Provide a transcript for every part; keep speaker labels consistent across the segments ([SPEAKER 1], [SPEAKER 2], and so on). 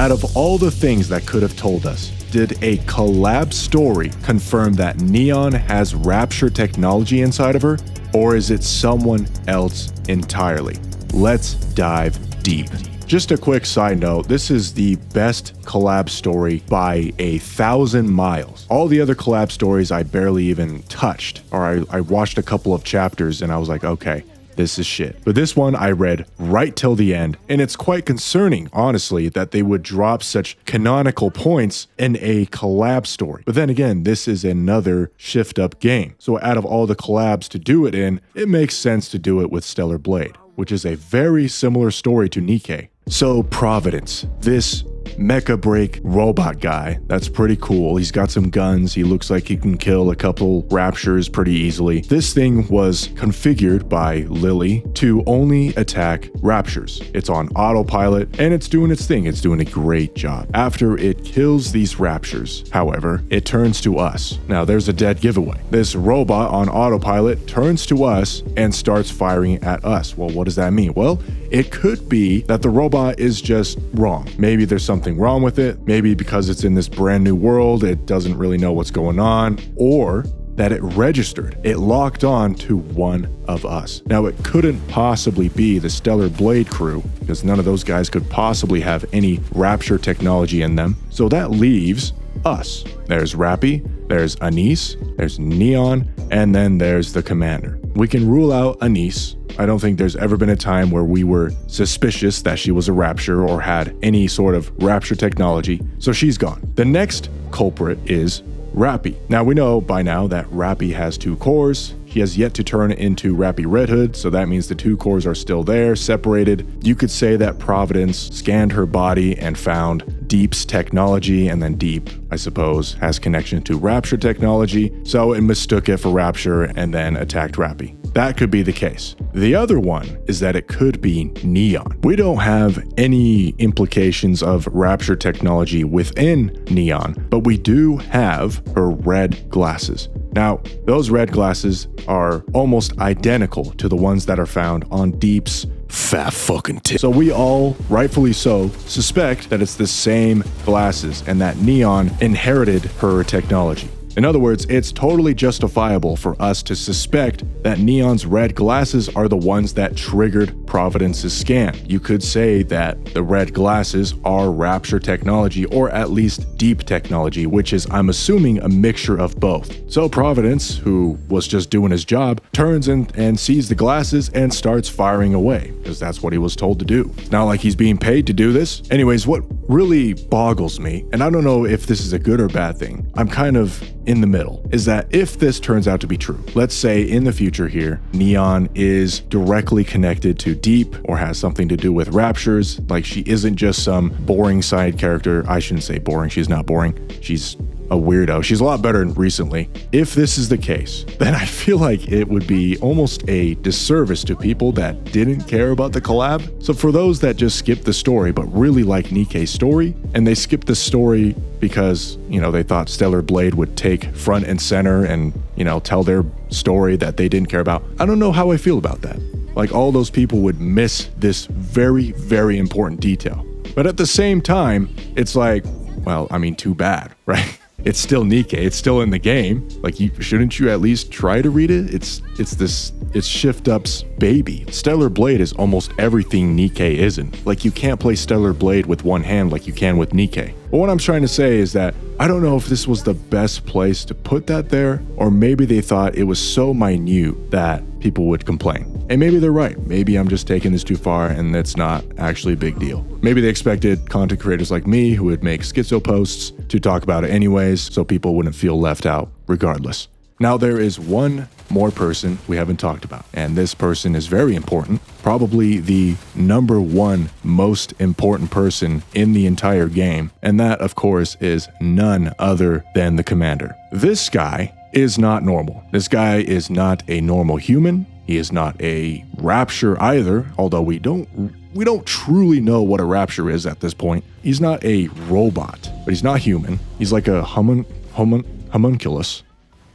[SPEAKER 1] out of all the things that could have told us, did a collab story confirm that Neon has Rapture technology inside of her, or is it someone else entirely? Let's dive deep. Just a quick side note, this is the best collab story by 1,000 miles. All the other collab stories I barely even touched, or I watched a couple of chapters and I was like, okay, this is shit. But this one I read right till the end, and it's quite concerning, honestly, that they would drop such canonical points in a collab story. But then again, this is another shift up game. So out of all the collabs to do it in, it makes sense to do it with Stellar Blade, which is a very similar story to NIKKE. So Providence, this mecha break robot guy, that's pretty cool. He's got some guns. He looks like he can kill a couple raptures pretty easily. This thing was configured by Lily to only attack raptures. It's on autopilot and it's doing its thing. It's doing a great job. After it kills these raptures, however, it turns to us. Now there's a dead giveaway. This robot on autopilot turns to us and starts firing at us. Well, what does that mean? Well, it could be that the robot is just wrong. Maybe there's something wrong with it. Maybe because it's in this brand new world, it doesn't really know what's going on, or that it registered. It locked on to one of us. Now, it couldn't possibly be the Stellar Blade crew because none of those guys could possibly have any Rapture technology in them. So that leaves us. There's Rappy, there's Anise, there's Neon, and then there's the Commander. We can rule out Anise. I don't think there's ever been a time where we were suspicious that she was a Rapture or had any sort of Rapture technology, so she's gone. The next culprit is Rappy. Now we know by now that Rappy has 2 cores. He has yet to turn into Rappy Red Hood, so that means the 2 cores are still there, separated. You could say that Providence scanned her body and found Deep's technology, and then Deep, I suppose, has connection to Rapture technology, so it mistook it for Rapture and then attacked Rappy. That could be the case. The other one is that it could be Neon. We don't have any implications of Rapture technology within Neon, but we do have her red glasses. Now, those red glasses are almost identical to the ones that are found on Deep's fat fucking tip. So we all, rightfully so, suspect that it's the same glasses and that Neon inherited her technology. In other words, it's totally justifiable for us to suspect that Neon's red glasses are the ones that triggered Providence's scan. You could say that the red glasses are Rapture technology, or at least Deep technology, which is, I'm assuming, a mixture of both. So Providence, who was just doing his job, turns and sees the glasses and starts firing away, because that's what he was told to do. It's not like he's being paid to do this. Anyways, what really boggles me, and I don't know if this is a good or bad thing, I'm kind of in the middle, is that if this turns out to be true, let's say in the future here, Neon is directly connected to Deep or has something to do with Raptures, like she isn't just some boring side character. I shouldn't say boring, she's not boring. She's a weirdo. She's a lot better recently. If this is the case, then I feel like it would be almost a disservice to people that didn't care about the collab. So for those that just skipped the story but really like NIKKE's story, and they skipped the story because, you know, they thought Stellar Blade would take front and center and, you know, tell their story that they didn't care about, I don't know how I feel about that. Like, all those people would miss this very, very important detail. But at the same time, it's like, well, I mean, too bad, right? It's still NIKKE. It's still in the game. Like, shouldn't you at least try to read it? It's Shift Up's baby. Stellar Blade is almost everything NIKKE isn't. Like, you can't play Stellar Blade with one hand like you can with NIKKE. But what I'm trying to say is that I don't know if this was the best place to put that there, or maybe they thought it was so minute that people would complain. And maybe they're right. Maybe I'm just taking this too far and it's not actually a big deal. Maybe they expected content creators like me who would make Schizo posts to talk about it anyways, so people wouldn't feel left out regardless. Now, there is one more person we haven't talked about, and this person is very important, probably the #1 most important person in the entire game, and that, of course, is none other than the Commander. This guy is not normal. This guy is not a normal human. He is not a Rapture either, although we don't truly know what a Rapture is at this point. He's not a robot, but he's not human. He's like a homunculus.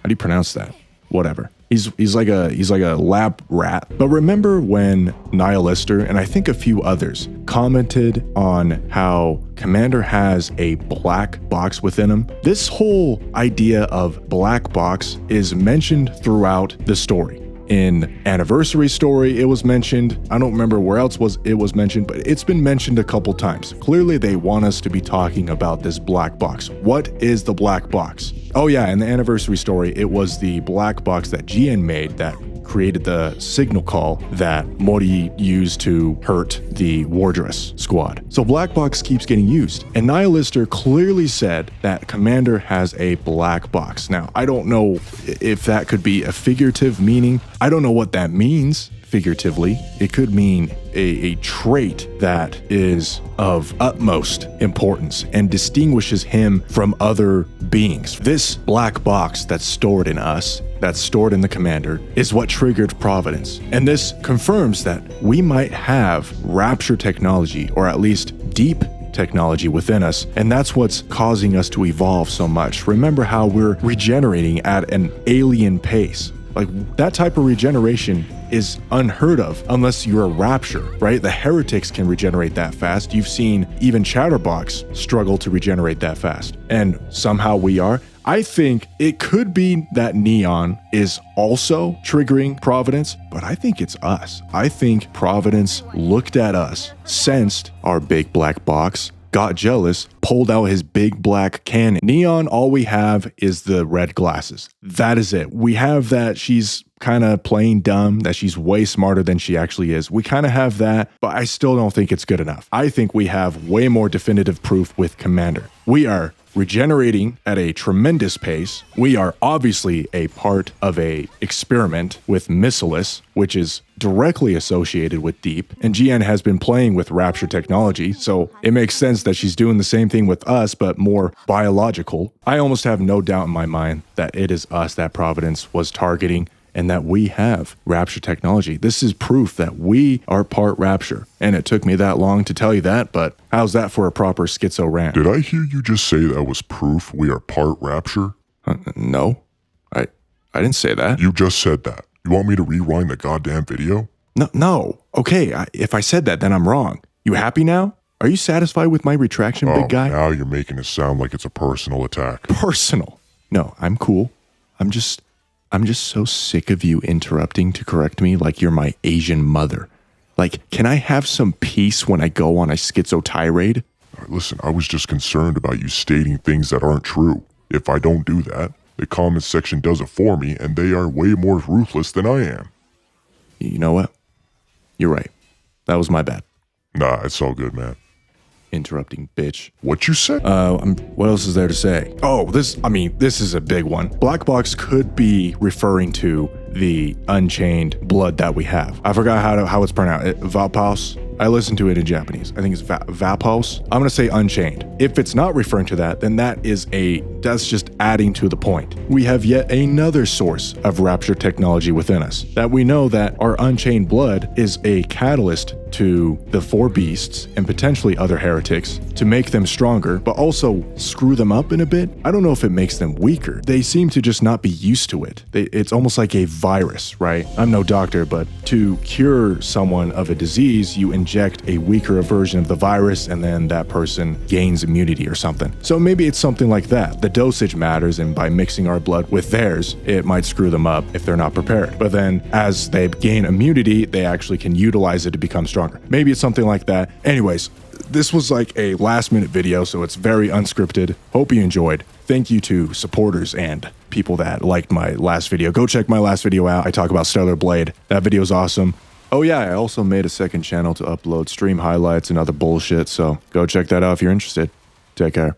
[SPEAKER 1] How do you pronounce that? Whatever. He's like a lab rat. But remember when Nihilister and I think a few others commented on how Commander has a black box within him? This whole idea of black box is mentioned throughout the story. In Anniversary Story, it was mentioned. I don't remember where else it was mentioned, but it's been mentioned a couple times. Clearly, they want us to be talking about this black box. What is the black box? Oh yeah, in the Anniversary Story, it was the black box that GN made that created the signal call that Mori used to hurt the Wardress squad. So black box keeps getting used. And Nihilister clearly said that Commander has a black box. Now, I don't know if that could be a figurative meaning. I don't know what that means figuratively. It could mean a trait that is of utmost importance and distinguishes him from other beings. This black box that's stored in us, that's stored in the Commander, is what triggered Providence. And this confirms that we might have rapture technology, or at least deep technology within us, and that's what's causing us to evolve so much. Remember how we're regenerating at an alien pace. Like, that type of regeneration is unheard of unless you're a rapture, right? The heretics can regenerate that fast. You've seen even Chatterbox struggle to regenerate that fast. And somehow we are. I think it could be that Neon is also triggering Providence, but I think it's us. I think Providence looked at us, sensed our big black box, got jealous, pulled out his big black cannon. Neon, all we have is the red glasses. That is it. We have that she's kind of playing dumb, that she's way smarter than she actually is. We kind of have that, but I still don't think it's good enough. I think we have way more definitive proof with Commander. We are regenerating at a tremendous pace. We are obviously a part of a experiment with Missilis, which is directly associated with Deep, and GN has been playing with Rapture technology, so it makes sense that she's doing the same thing with us, but more biological. I almost have no doubt in my mind that it is us that Providence was targeting, and that we have Rapture technology. This is proof that we are part Rapture. And it took me that long to tell you that, but how's that for a proper Schizo rant?
[SPEAKER 2] Did I hear you just say that was proof we are part Rapture?
[SPEAKER 1] No, I didn't say that.
[SPEAKER 2] You just said that. You want me to rewind the goddamn video?
[SPEAKER 1] No. Okay, if I said that, then I'm wrong. You happy now? Are you satisfied with my retraction, big guy?
[SPEAKER 2] Now you're making it sound like it's a personal attack.
[SPEAKER 1] Personal? No, I'm cool. I'm just so sick of you interrupting to correct me like you're my Asian mother. Like, can I have some peace when I go on a Schizo tirade?
[SPEAKER 2] Listen, I was just concerned about you stating things that aren't true. If I don't do that, the comments section does it for me, and they are way more ruthless than I am.
[SPEAKER 1] You know what? You're right. That was my bad.
[SPEAKER 2] Nah, it's all good, man.
[SPEAKER 1] Interrupting bitch.
[SPEAKER 2] What you said?
[SPEAKER 1] What else is there to say? Oh, this is a big one. Black Box could be referring to the unchained blood that we have. I forgot how it's pronounced. Vapaus? I listened to it in Japanese. I think it's Vapaus. I'm gonna say unchained. If it's not referring to that, then that's just adding to the point. We have yet another source of Rapture technology within us, that we know that our unchained blood is a catalyst to the four beasts and potentially other heretics to make them stronger, but also screw them up in a bit. I don't know if it makes them weaker. They seem to just not be used to it. It's almost like a virus, right? I'm no doctor, but to cure someone of a disease, you inject a weaker version of the virus and then that person gains immunity or something. So maybe it's something like that. The dosage matters, and by mixing our blood with theirs, it might screw them up if they're not prepared. But then as they gain immunity, they actually can utilize it to become stronger. Maybe it's something like that. Anyways, this was like a last-minute video, so it's very unscripted. Hope you enjoyed. Thank you to supporters and people that liked my last video. Go check my last video out. I talk about Stellar Blade. That video is awesome. Oh yeah, I also made a second channel to upload stream highlights and other bullshit, so go check that out if you're interested. Take care.